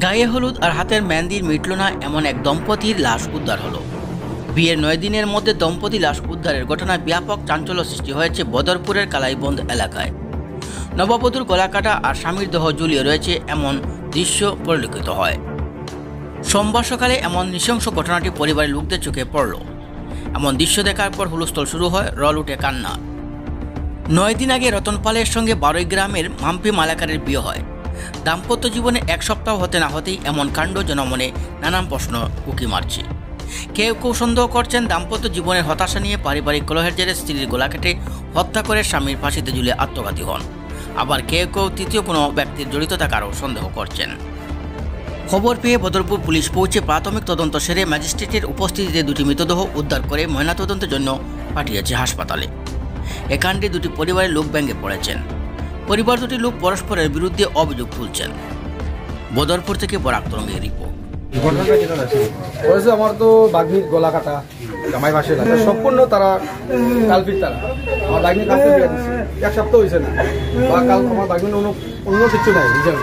গায়ে হলুদ আর হাতের মেহেন্দির মিটল না এমন এক দম্পতির লাশ উদ্ধার হলো। বিয়ের 9 দিনের মধ্যে দম্পতি লাশ উদ্ধারের ঘটনায় ব্যাপক চাঞ্চল্য সৃষ্টি হয়েছে বদরপুরের কালাইবন্দ এলাকায়। নববধূর গলাকাটা আর স্বামীর দেহ ঝুলিয়ে রয়েছে এমন দৃশ্য পরিলক্ষিত হয়। সোমবার সকালে এমন নৃশংস ঘটনাটি পরিবারের লোকদের চোখে পড়ল। এমন দৃশ্য দেখার পর হুলস্থল শুরু হয়, রল উঠে কান্না। 9 দিন আগে রতন পালের সঙ্গে বারোই গ্রামের মাম্পি মালাকারের বিয়ে হয়। দাম্পত্য জীবনে এক সপ্তাহ হতে না হতেই এমন কাণ্ড জনমনে নানান প্রশ্ন উকি মারছে। কেউ কেউ সন্দেহ করছেন দাম্পত্য জীবনের হতাশা নিয়ে পারিবারিক কলহের জেরে স্ত্রীর গলা কেটে হত্যা করে স্বামীর ফাঁসিতে ঝুলে আত্মঘাতী হন। আবার কেউ কেউ তৃতীয় কোনো ব্যক্তির জড়িত থাকারও সন্দেহ করছেন। খবর পেয়ে বদরপুর পুলিশ পৌঁছে প্রাথমিক তদন্ত সেরে ম্যাজিস্ট্রেটের উপস্থিতিতে দুটি মৃতদেহ উদ্ধার করে ময়নাতদন্তের জন্য পাঠিয়েছে হাসপাতালে। এ কাণ্ডে দুটি পরিবারের লোক ভেঙে পড়েছেন। পরিবার দুটি লোক পরস্পরের বিরুদ্ধে অভিযোগ তুলছেন। বদরপুর থেকে বরাক তরঙ্গের রিপোর্ট। আমার তো বাগ্নির গলা কাটা জামাই বাসে লাগা সম্পূর্ণ তারা কালপিট। তারা আমার বাগ্নির কাছে বিয়ে দিচ্ছে, এক সপ্তাহ হয়েছে না। বা কাল আমার বাগ্নির অন্য কিছু নাই, বুঝলেন?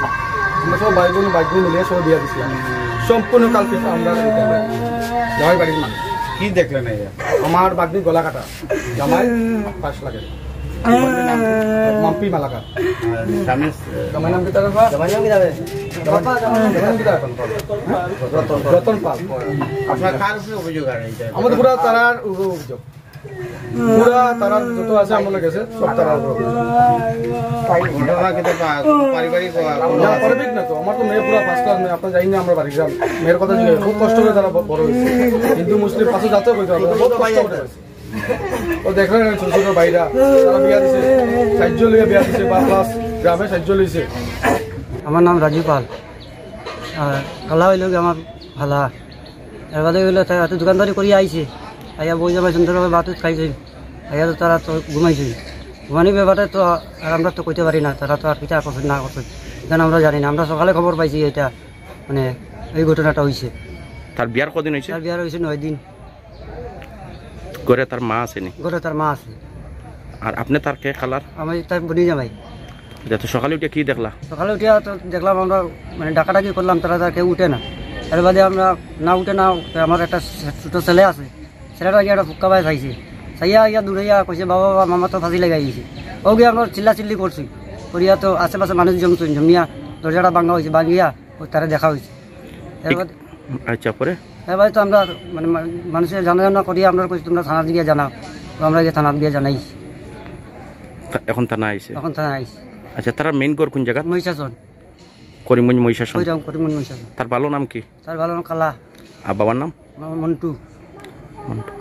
আমরা সব ভাই বোন বাগ্নি মিলিয়ে সব বিয়ে দিচ্ছিলাম, সম্পূর্ণ কালপিট। আমরা জামাই বাড়ির মানুষ। কি দেখলেন? আমার বাগ্নির গলা কাটা, জামাই পাশ লাগে, মাম্পি মালাকার। জামাই নাম কি? তার রতন পাল। আপনার কার উপরে অভিযোগ? আমাদের পুরা তারার অভিযোগ, পুরা তারার যত আছে আমাদের কাছে সব তারার পারিবারিক না। তো আমার তো মেয়ে পুরা ফার্স্ট ক্লাস মেয়ে, আপনার যাই না আমরা বাড়ি যান। মেয়ের কথা জিজ্ঞেস খুব কষ্ট করে তারা বড় হয়েছে। হিন্দু মুসলিম পাশে যাতে করতে হবে, বহুত কষ্ট করে হয়েছে। ও দেখলেন ছোট ছোট ভাইরা তারা বিয়া দিছে, সাহায্য লিয়ে বিয়া দিছে, বা প্লাস গ্রামে সাহায্য লইছে। আমার নাম রাজু পাল। আর কালা হইল আমার ভালা এর বাদে হইলে তারা দোকানদারি করে আইছে, আইয়া বই যাবাই সুন্দরভাবে ভাত খাইছে, আইয়া তো তারা তো ঘুমাইছে। ঘুমানির ব্যাপারে তো আর আমরা তো কইতে পারি না, তারা তো আর কিটা করছে না করছে কেন আমরা জানি না। আমরা সকালে খবর পাইছি এটা, মানে এই ঘটনাটা হয়েছে। তার বিয়ার কদিন হয়েছে? তার বিয়ার হয়েছে 9 দিন। ঘরে তার মা আসেনি? ঘরে তার মা আছে। আর আপনি তার কে খালার? আমি তার বনি জামাই। তো সকালে উঠে কি দেখলা? সকালে উঠিয়া তো দেখলাম আমরা, মানে ডাকাডাকি করলাম, তারা তার কেউ উঠে না। এর বাদে আমরা না উঠে না, আমার একটা ছোটো ছেলে আছে, ছেলেটা গিয়ে একটা ফুক্কা পাই খাইছে, চাইয়া ইয়া দূরাইয়া কইছে বাবা বাবা মামা তো ফাঁসি লেগে গেছে। ও গিয়ে আমরা চিল্লা চিল্লি করছি, করিয়া তো আশেপাশে মানুষ জমিয়া দরজাটা ভাঙা হয়েছে, ভাঙিয়া ও তারা দেখা হয়েছে। আচ্ছা, পরে এবার তো আমরা মানে মানুষের জানা করিয়া আমরা কইছি তোমরা থানা গিয়ে জানাও, তো আমরা গিয়ে থানা গিয়ে জানাইছি। এখন থানা আইছে? এখন থানা আইছি। আচ্ছা, তারা মেইন ঘর কোন জায়গা? মহিষাসন। করিমগঞ্জ মহিষাসন। করিমগঞ্জ মহিষাসন। তার ভালো নাম কি? তার ভালো নাম কালা। আর বাবার নাম? মন্টু। মন্টু।